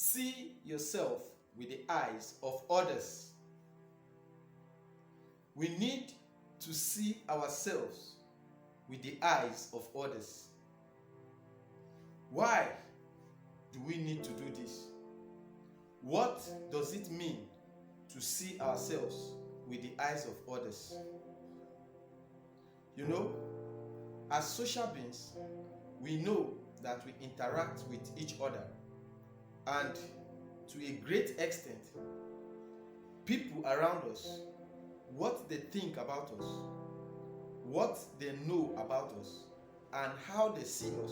See yourself with the eyes of others. We need to see ourselves with the eyes of others. Why do we need to do this? What does it mean to see ourselves with the eyes of others? You know, as social beings, we know that we interact with each other, and to a great extent, people around us, what they think about us, what they know about us, and how they see us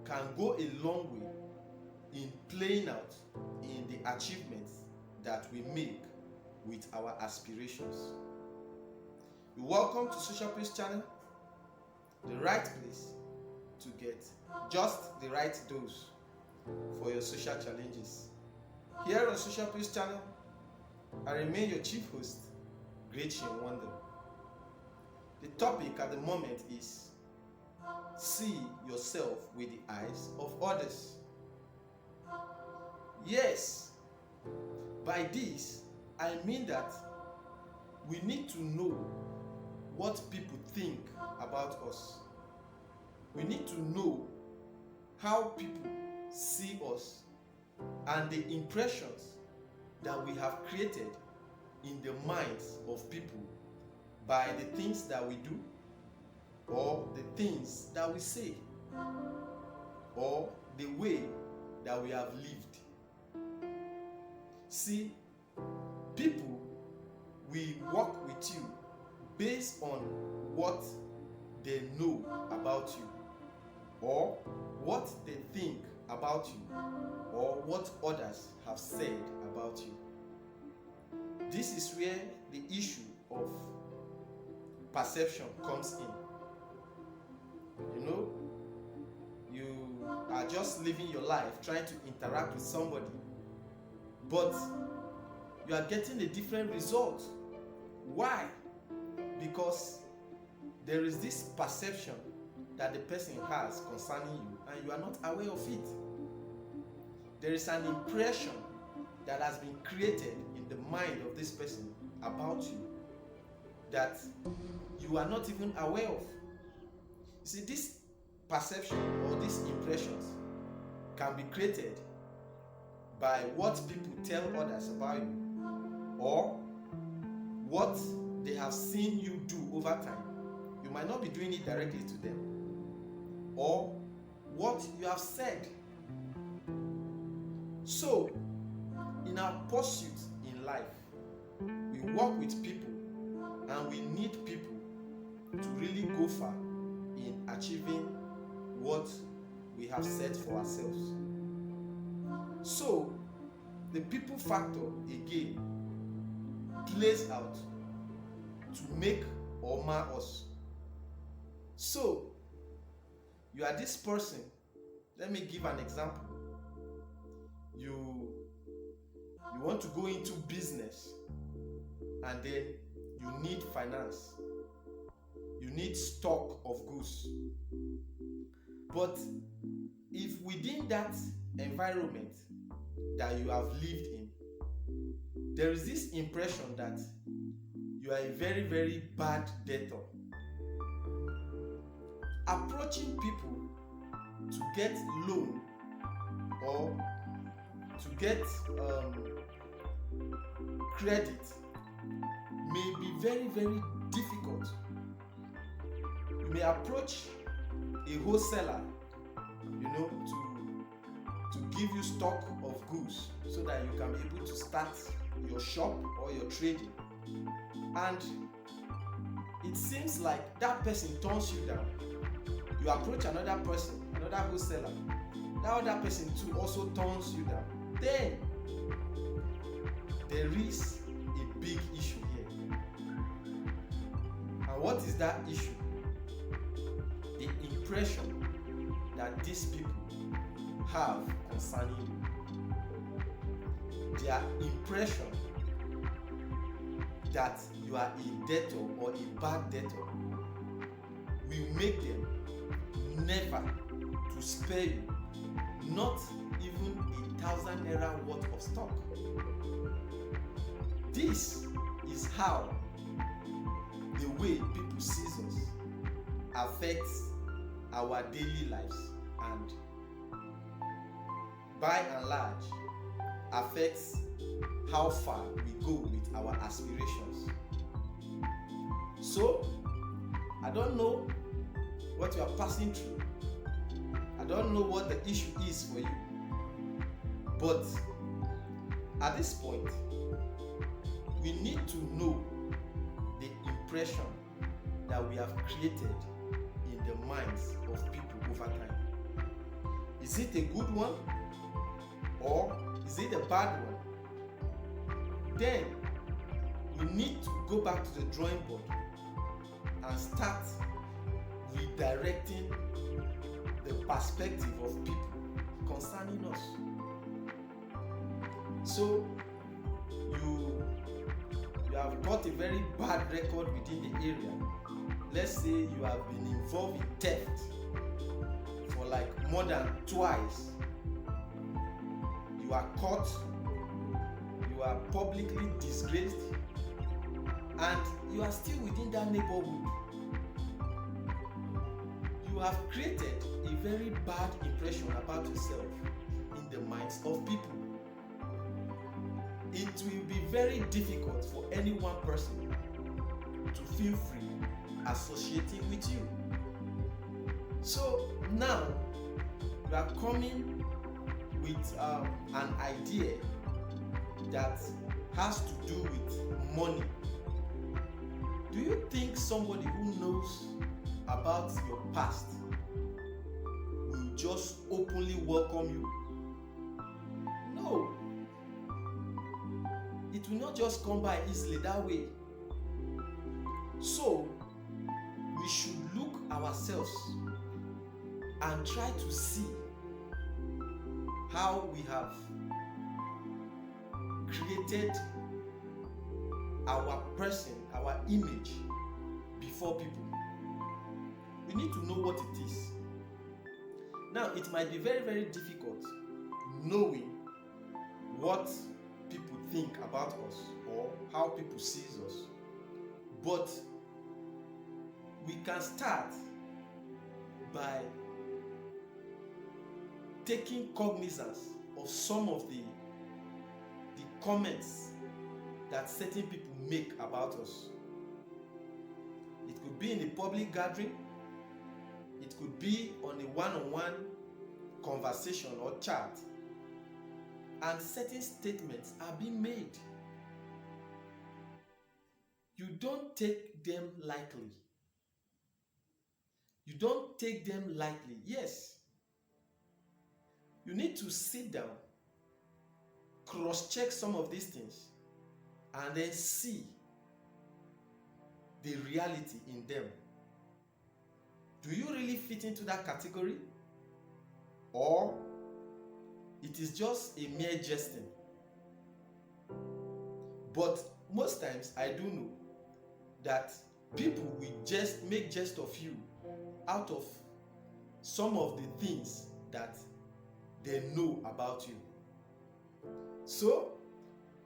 can go a long way in playing out in the achievements that we make with our aspirations. You're welcome to Social Peace Channel, the right place to get just the right dose for your social challenges. Here on Social Peace Channel, I remain your chief host, Gretchen Wonder. The topic at the moment is see yourself with the eyes of others. Yes, by this I mean that we need to know what people think about us. We need to know how people see us and the impressions that we have created in the minds of people by the things that we do, or the things that we say, or the way that we have lived. See, people will work with you based on what they know about you, or what they think about you, or what others have said about you. This is where the issue of perception comes in. You know, you are just living your life trying to interact with somebody, but you are getting a different result. Why? Because there is this perception that the person has concerning you, and you are not aware of it. There is an impression that has been created in the mind of this person about you that you are not even aware of. You see, this perception or these impressions can be created by what people tell others about you, or what they have seen you do over time. You might not be doing it directly to them, or what you have said. So, in our pursuit in life, we work with people, and we need people to really go far in achieving what we have set for ourselves. So, the people factor again plays out to make or mar us. So, you are this person. Let me give an example. You want to go into business, and then you need finance. You need stock of goods. But if within that environment that you have lived in, there is this impression that you are a very, very bad debtor, approaching people to get loan or to get credit may be very, very difficult. You may approach a wholesaler, to give you stock of goods so that you can be able to start your shop or your trading. And it seems like that person turns you down. You approach another person, another wholesaler. That other person too also turns you down. Then there is a big issue here. And what is that issue? The impression that these people have concerning you. Their impression that you are a debtor or a bad debtor will make them never to spare you, not even 1,000 naira worth of stock. This is how the way people see us affects our daily lives, and by and large affects how far we go with our aspirations. So I don't know what you are passing through. I don't know what the issue is for you. But at this point, we need to know the impression that we have created in the minds of people over time. Is it a good one or is it a bad one? Then we need to go back to the drawing board and start redirecting the perspective of people concerning us. So you have got a very bad record within the area. Let's say you have been involved in theft for like more than twice. You are caught, you are publicly disgraced, and you are still within that neighborhood. You have created a very bad impression about yourself in the minds of people. It will be very difficult for any one person to feel free associating with you. So now you are coming with an idea that has to do with money. Do you think somebody who knows about your past will just openly welcome you? No. It will not just come by easily that way. So we should look ourselves and try to see how we have created our person, our image before people. We need to know what it is. Now, it might be very, very difficult knowing what people think about us or how people see us. But we can start by taking cognizance of some of the comments that certain people make about us. It could be in a public gathering. It could be on a one-on-one conversation or chat. And certain statements are being made. You don't take them lightly. You don't take them lightly. Yes. You need to sit down, cross-check some of these things, and then see the reality in them. Do you really fit into that category? Or it is just a mere jesting? But most times I do know that people will just make jest of you out of some of the things that they know about you. So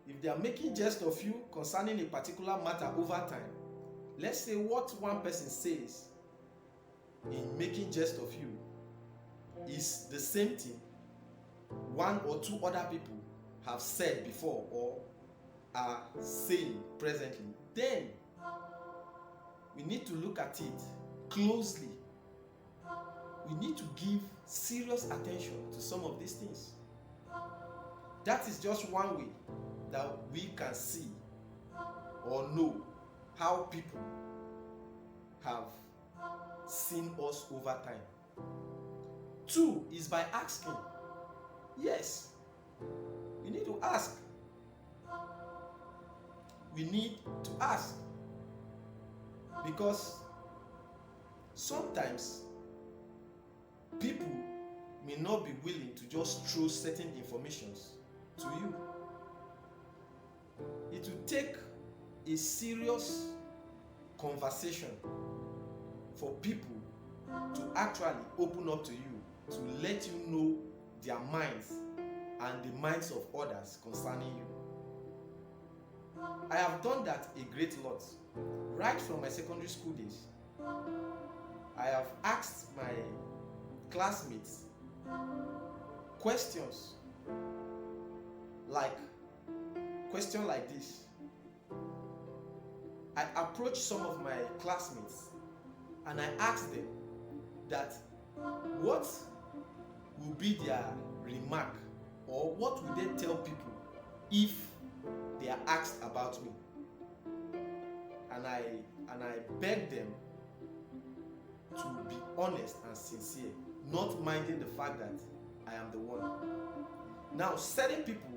if they are making jest of you concerning a particular matter over time, let's say what one person says in making jest of you is the same thing one or two other people have said before or are saying presently, then we need to look at it closely. We need to give serious attention to some of these things. That is just one way that we can see or know how people have seen us over time. 2 is by asking. Yes, we need to ask. We need to ask because sometimes people may not be willing to just throw certain informations to you. It will take a serious conversation for people to actually open up to you, to let you know their minds and the minds of others concerning you. I have done that a great lot. Right from my secondary school days, I have asked my classmates questions like this. I approached some of my classmates and I asked them that what will be their remark, or what will they tell people if they are asked about me. And I begged them to be honest and sincere, not minding the fact that I am the one. Now, certain people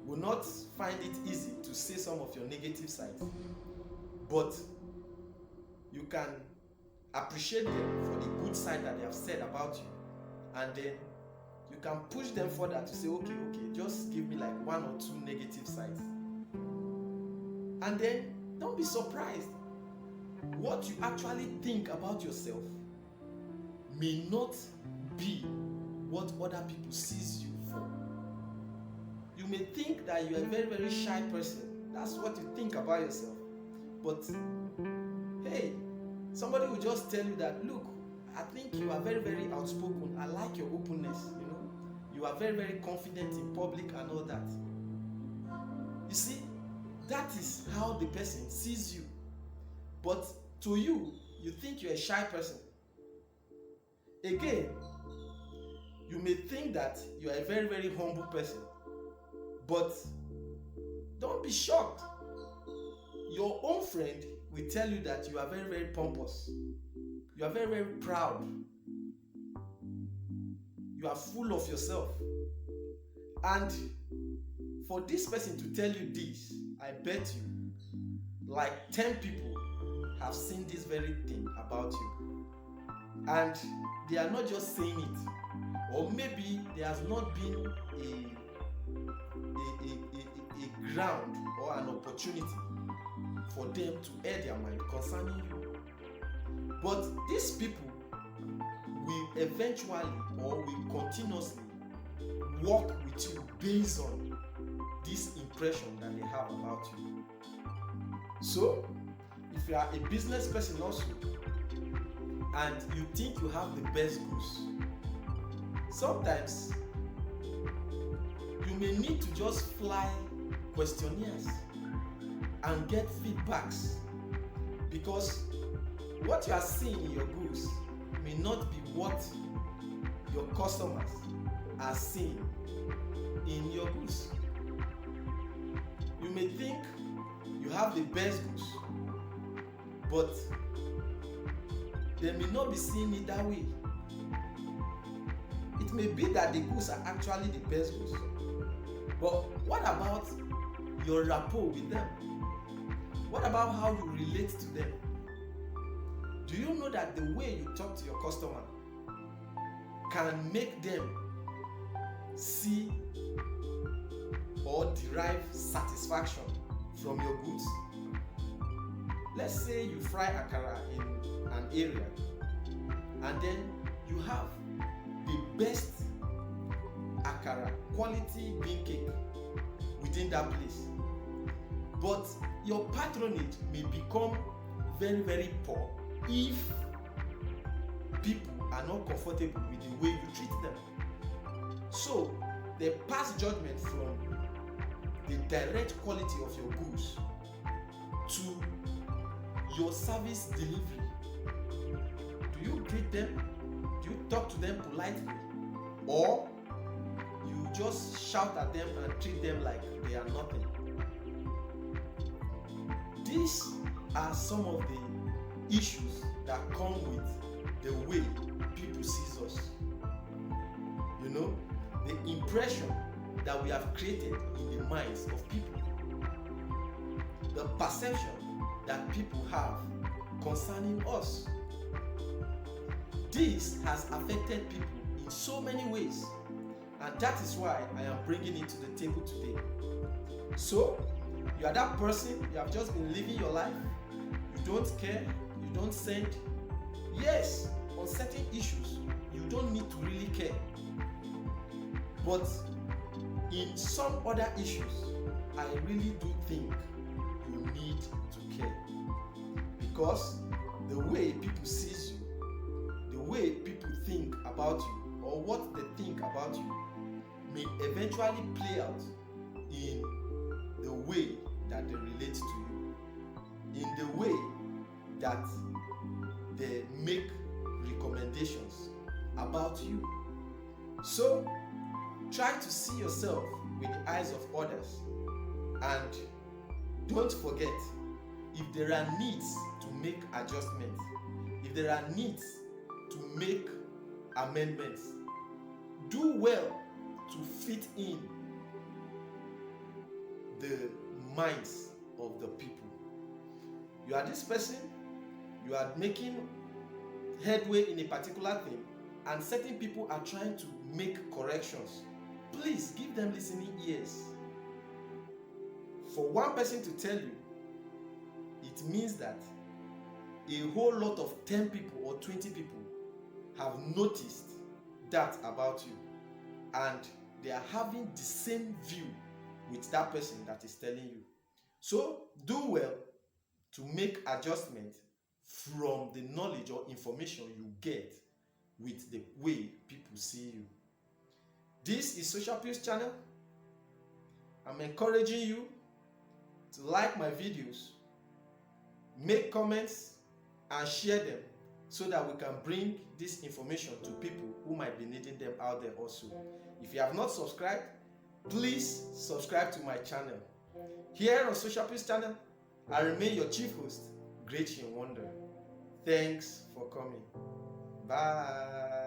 will not find it easy to say some of your negative sides, but you can appreciate them for the good side that they have said about you, and then you can push them further to say, okay, just give me like 1 or 2 negative sides, and then don't be surprised. What you actually think about yourself may not be what other people sees you for. You may think that you are a very, very shy person. That's what you think about yourself. But hey, somebody will just tell you that, look, I think you are very, very outspoken. I like your openness, You are very, very confident in public and all that. You see, that is how the person sees you. But to you, you think you're a shy person. Again, you may think that you are a very, very humble person. But don't be shocked. Your own friend will tell you that you are very, very pompous. You are very, very proud. You are full of yourself. And for this person to tell you this, I bet you like 10 people have seen this very thing about you. And they are not just saying it. Or maybe there has not been a ground or an opportunity for them to air their mind concerning you. But these people will eventually or will continuously work with you based on this impression that they have about you. So, if you are a business person also and you think you have the best goods, sometimes you may need to just fly questionnaires and get feedbacks, because what you are seeing in your goods may not be what your customers are seeing in your goods. You may think you have the best goods, but they may not be seeing it that way. It may be that the goods are actually the best goods, but what about your rapport with them? What about how you relate to them? Do you know that the way you talk to your customer can make them see or derive satisfaction from your goods? Let's say you fry akara in an area and then you have the best akara quality bean cake within that place, but your patronage may become very, very poor if people are not comfortable with the way you treat them. So they pass judgment from the direct quality of your goods to your service delivery. Do you greet them? Do you talk to them politely? Or you just shout at them and treat them like they are nothing? These are some of the issues that come with the way people see us. The impression that we have created in the minds of people. The perception that people have concerning us. This has affected people in so many ways, and that is why I am bringing it to the table today. So, you are that person, you have just been living your life, you don't care, you don't send. Yes, on certain issues, you don't need to really care. But in some other issues, I really do think you need to care, because the way people sees you, the way people think about you, or what they think about you, may eventually play out in the way that they relate to you, in the way that they make recommendations about you. So try to see yourself with the eyes of others, and don't forget, if there are needs to make adjustments, if there are needs to make amendments, do well to fit in the minds of the people. You are this person, you are making headway in a particular thing, and certain people are trying to make corrections. Please give them listening ears. For one person to tell you, it means that a whole lot of 10 people or 20 people have noticed that about you, and they are having the same view with that person that is telling you. So do well to make adjustment from the knowledge or information you get with the way people see you. This is Social Pills channel. I'm encouraging you to like my videos, make comments, and share them, so that we can bring this information to people who might be needing them out there also. If you have not subscribed, please subscribe to my channel. Here on Social Pills channel, I remain your chief host, Great Wonder. Thanks for coming. Bye.